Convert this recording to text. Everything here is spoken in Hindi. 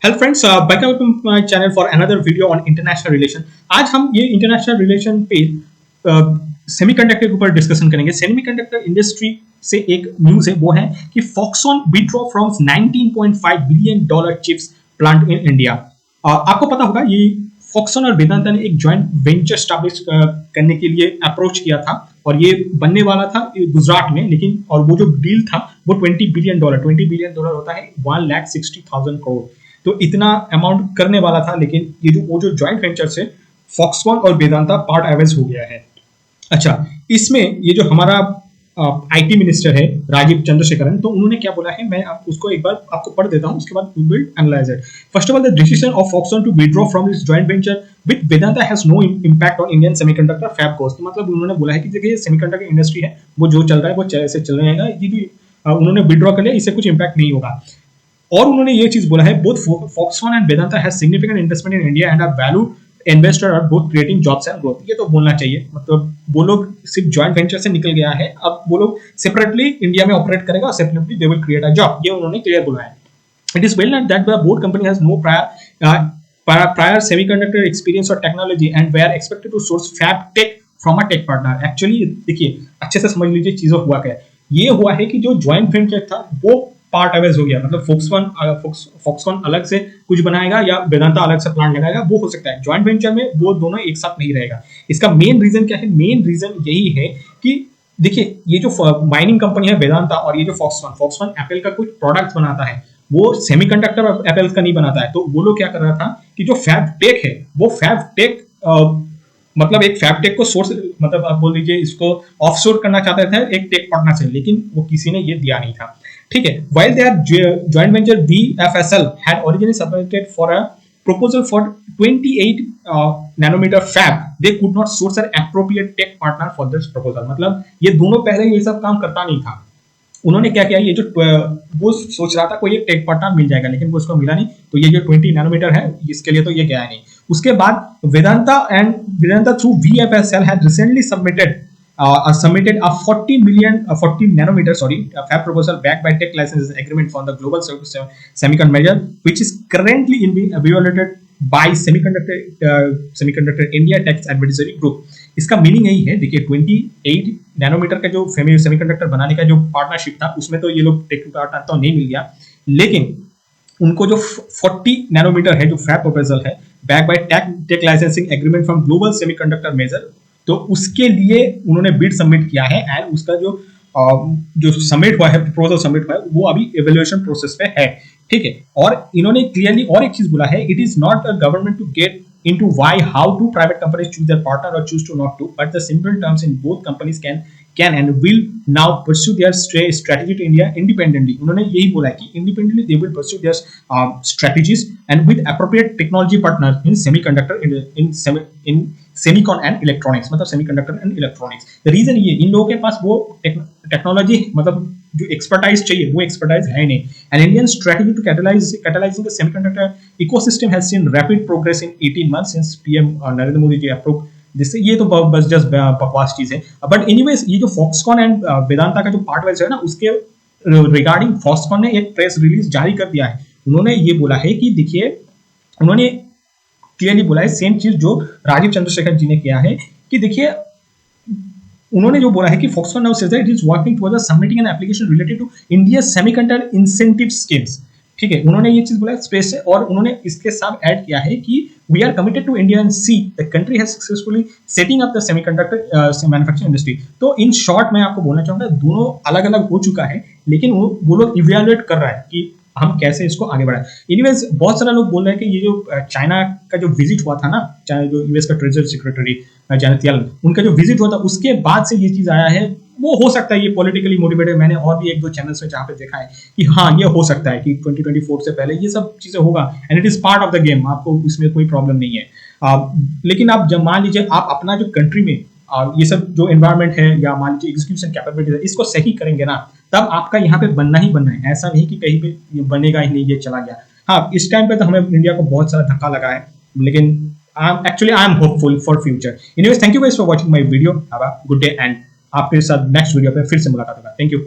Hello friends, welcome to my channel for another video on international relation. आज हम ये इंटरनेशनल रिलेशन पे सेमीकंडक्टर के ऊपर डिस्कशन करेंगे। सेमीकंडक्टर इंडस्ट्री से एक न्यूज है, वो है कि Foxconn withdraw from 19.5 billion dollar chips plant in India. आपको पता होगा ये फॉक्सकॉन और वेदांता ने एक जॉइंट वेंचर स्टैब्लिश करने के लिए अप्रोच किया था और ये बनने वाला था गुजरात में, लेकिन और वो जो डील था वो 20 बिलियन डॉलर होता है 1,60,000 करोड़। तो इतना अमाउंट करने वाला था, लेकिन ये जो जॉइंट वेंचर से फॉक्सकॉन और वेदांता पार्ट अवेज हो गया है। अच्छा, इसमें ये जो हमारा आईटी मिनिस्टर है राजीव चंद्रशेखरन, तो उन्होंने क्या बोला है, मैं उसको एक बार आपको पढ़ देता हूं, उसके बाद we will analyse it. First of all, the decision of Foxconn to withdraw from this joint venture with Vedanta has no impact on Indian semiconductor fab course. मतलब उन्होंने बोला है कि देखिए सेमीकंडक्टर इंडस्ट्री है, वो जो चल रहा है वो ऐसे चल रहेगा, ये भी उन्होंने विथड्रॉ कर लिया, इससे कुछ इंपैक्ट नहीं होगा। और उन्होंने ये चीज बोला है, both Foxconn and Vedanta has significant investment in India and are value investor are both creating jobs and growth. ये तो बोलना चाहिए, मतलब वो लोग सिर्फ जॉइंट वेंचर से निकल गया है, अब वो लोग सेपरेटली इंडिया में ऑपरेट करेगा और separately they will create a job, ये उन्होंने क्लियर बोला है। It is well known that both company has no prior semiconductor experience और टेक्नोलॉजी एंड वे are expected to source fab tech from a tech partner. Actually देखिए, अच्छे से समझ लीजिए चीजों हुआ क्या है। ये हुआ है कि जो जॉइंट वेंचर था वो पार्ट अवेज हो गया, मतलब फॉक्सकॉन अलग से कुछ बनाएगा या वेदांता अलग से प्लांट लगाएगा, वो हो सकता है। जॉइंट वेंचर में वो दोनों एक साथ नहीं रहेगा। इसका मेन रीजन क्या है? मेन रीजन यही है कि देखिए, ये जो माइनिंग कंपनी है वेदांता और ये जो फॉक्सकॉन एप्पल का कुछ प्रोडक्ट्स बनाता है, वो सेमीकंडक्टर एप्पल का नहीं बनाता है। तो वो लोग क्या कर रहा था कि जो फैब टेक है, वो फैब टेक मतलब एक फैब टेक को सोर्स, मतलब आप बोल लीजिए इसको ऑफशोर करना चाहते थे एक टेक पार्टनर से, लेकिन वो किसी ने ये दिया नहीं था। ठीक है, while their joint venture BFSL had originally submitted for a proposal for 28 nanometer fab, they could not source an appropriate tech partner for this proposal। मतलब ये दोनों पहले ये सब काम करता नहीं था। उन्होंने क्या किया, ये जो वो सोच रहा था कोई एक टेक पार्टनर मिल जाएगा, लेकिन वो उसको मिला नहीं। तो ये जो 20 नैनोमीटर है, इसके लिए तो ये गया नहीं। उसके बाद Vedanta through VFSL had recently submitted a 40 nanometer fab proposal backed by tech licenses agreement for the global semiconductor measure, which is currently being evaluated by semiconductor India Tech Advisory Group। इसका मीनिंग यही है, देखिए 28 नैनोमीटर का जो सेमीकंडक्टर बनाने का जो पार्टनरशिप था, उसमें तो ये लोग टेक पार्टनर तो नहीं मिल गया, लेकिन उनको जो 40 नैनोमीटर है जो फैब प्रपोजल है back by tech licensing agreement from global semiconductor major, तो उसके लिए उन्होंने बिड सबमिट किया है एंड उसका जो सबमिट हुआ है, प्रपोजल सबमिट हुआ है, वो अभी एवेल्युएशन प्रोसेस पे है। ठीक है, और इन्होंने क्लियरली और एक चीज बोला है, it is not a government to get into why how do private companies choose their partner or choose to not to, but the simple terms in both companies can and will now pursue their strategy to India independently। उन्होंने यही बोला है कि independently they will pursue their strategies and with appropriate technology partners in semiconductor in semicon and electronics, मतलब semiconductor and electronics। the reason ये इन लोगों के पास वो टेक्नोलॉजी, मतलब जो एक्सपर्टाइज चाहिए वो एक्सपर्टाइज है नहीं। And Indian strategy to catalyzing the semiconductor ecosystem has seen rapid progress in 18 months since PM Narendra Modi ji approve, जिससे ये तो बस जस्ट बकवास चीज है। बट एनीवेज, ये जो फॉक्सकॉन एंड वेदांता का जो पार्ट वाइज है ना, उसके रिगार्डिंग फॉक्सकॉन ने एक प्रेस रिलीज जारी कर दिया है। उन्होंने ये बोला है कि देखिए, उन्होंने क्लियरली बोला है सेम चीज जो राजीव चंद्रशेखर जी ने किया है, कि देखिए उन्होंने जो बोला है कि Foxconn now says that it is working towards submitting an application related to India semiconductor incentive schemes. ठीक है, उन्होंने ये चीज बोला है स्पेस से, और उन्होंने इसके साथ ऐड किया है कि we are committed to India and see the country has successfully setting up the semiconductor manufacturing industry. तो इन शॉर्ट मैं आपको बोलना चाहूंगा, दोनों अलग अलग हो चुका है, लेकिन वो लोग इवैल्यूएट कर रहा है कि हम कैसे इसको आगे बढ़ाएं। एनीवेज, बहुत सारे लोग बोल रहे हैं कि ये जो चाइना का जो विजिट हुआ था ना, चाइना जो यूएस का ट्रेजरी सेक्रेटरी जैनेट येलन, उनका जो विजिट हुआ था, उसके बाद से ये चीज आया है। वो हो सकता है ये पॉलिटिकली मोटिवेटेड, मैंने और भी एक दो चैनल्स में जहाँ पे देखा है कि हाँ, ये हो सकता है कि 2024 से पहले ये सब चीजें होगा and it is part of the game, आपको इसमें कोई प्रॉब्लम नहीं है। लेकिन आप जब मान लीजिए आप अपना जो कंट्री में ये सब जो एनवायरमेंट है या मान लीजिए एग्जीक्यूशन कैपेबिलिटी है, इसको सही करेंगे ना, तब आपका यहाँ पे बनना ही बनना है। ऐसा नहीं कि कहीं पे बनेगा ही नहीं, ये चला गया। हाँ, इस टाइम पे तो हमें इंडिया को बहुत सारा धक्का लगा है, लेकिन I am hopeful for future. Anyways, thank you guys for watching my video, have a good day and आपके साथ नेक्स्ट वीडियो पे फिर से मुलाकात होगा। Thank you.